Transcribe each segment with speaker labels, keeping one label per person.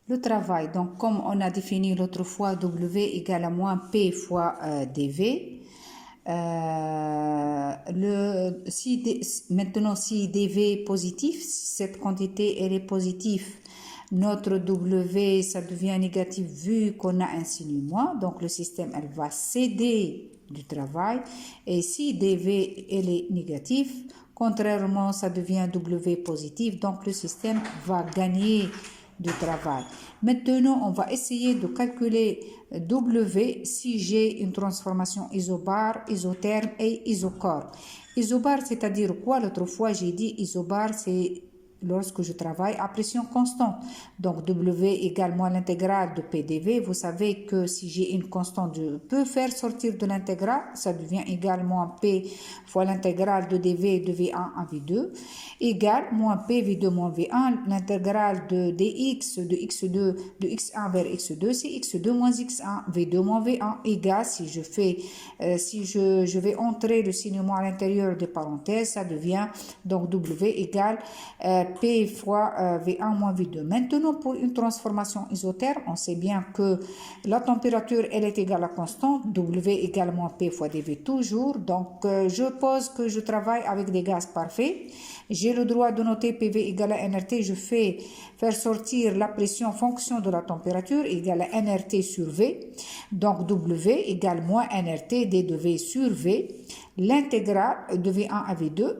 Speaker 1: Le travail, donc comme on a défini l'autre fois, W égale à moins P fois dV. Maintenant, si dV est positif, si cette quantité elle est positive, notre W ça devient négatif vu qu'on a un signe moins. Donc le système elle va céder du travail. Et si dV elle est négatif, contrairement ça devient W positif. Donc le système va gagner du travail. Maintenant, on va essayer de calculer W si j'ai une transformation isobare, isotherme et isochore. Isobare, c'est-à-dire quoi? L'autre fois, j'ai dit isobare, c'est lorsque je travaille à pression constante. Donc, W égale moins l'intégrale de PdV. Vous savez que si j'ai une constante, je peux faire sortir de l'intégrale. Ça devient également P fois l'intégrale de dV de V1 à V2 égale moins P V2 moins V1. L'intégrale de dx de x2 de x1 vers x2, c'est x2 moins x1, V2 moins V1 égale, si je fais, je vais entrer le signe moins à l'intérieur des parenthèses, ça devient donc W égale P fois V1 moins V2. Maintenant, pour une transformation isotherme, on sait bien que la température, elle est égale à constante, W égale moins P fois dV toujours. Donc, je pose que je travaille avec des gaz parfaits. J'ai le droit de noter PV égale à nRT. Je fais faire sortir la pression en fonction de la température égale à nRT sur V. Donc, W égale moins nRT d de V sur V. L'intégrale de V1 à V2.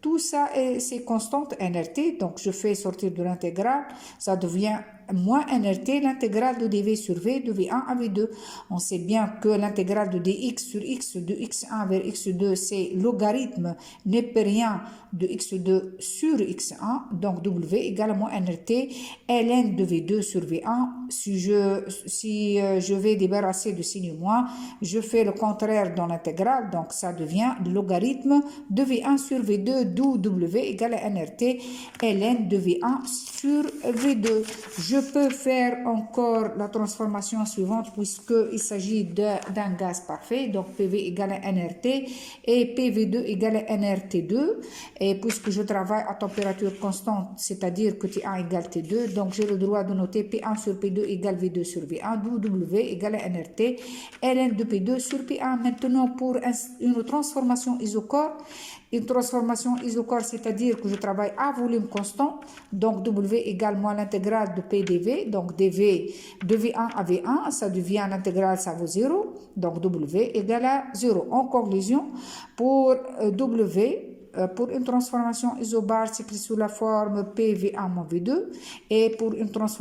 Speaker 1: Tout ça, c'est constante nRT. Donc, je fais sortir de l'intégrale. Ça devient moins nRT, l'intégrale de dV sur V de V1 à V2. On sait bien que l'intégrale de dx sur x de x1 vers x2, c'est logarithme népérien de x2 sur x1. Donc, W égale à moins nRT, ln de V2 sur V1. Si je vais débarrasser du signe moins, je fais le contraire dans l'intégrale. Donc, ça devient logarithme de V1 sur V2, d'où W égale à nRT, ln de V1 sur V2. Je peux faire encore la transformation suivante puisqu'il s'agit d'un gaz parfait. Donc, PV égale à nRT et PV2 égale à nRT2. Et puisque je travaille à température constante, c'est-à-dire que T1 égale T2, donc j'ai le droit de noter P1 sur P2 égale V2 sur V1, d'où W égale à nRT, ln de P2 sur P1. Maintenant, pour une transformation isochore, c'est-à-dire que je travaille à volume constant. Donc, W égale moins l'intégrale de PdV. Donc, dV de V1 à V1, ça devient l'intégrale, ça vaut 0. Donc, W égale à 0. En conclusion, pour W, pour une transformation isobare, c'est écrit sous la forme PV1 moins V2. Et pour une transformation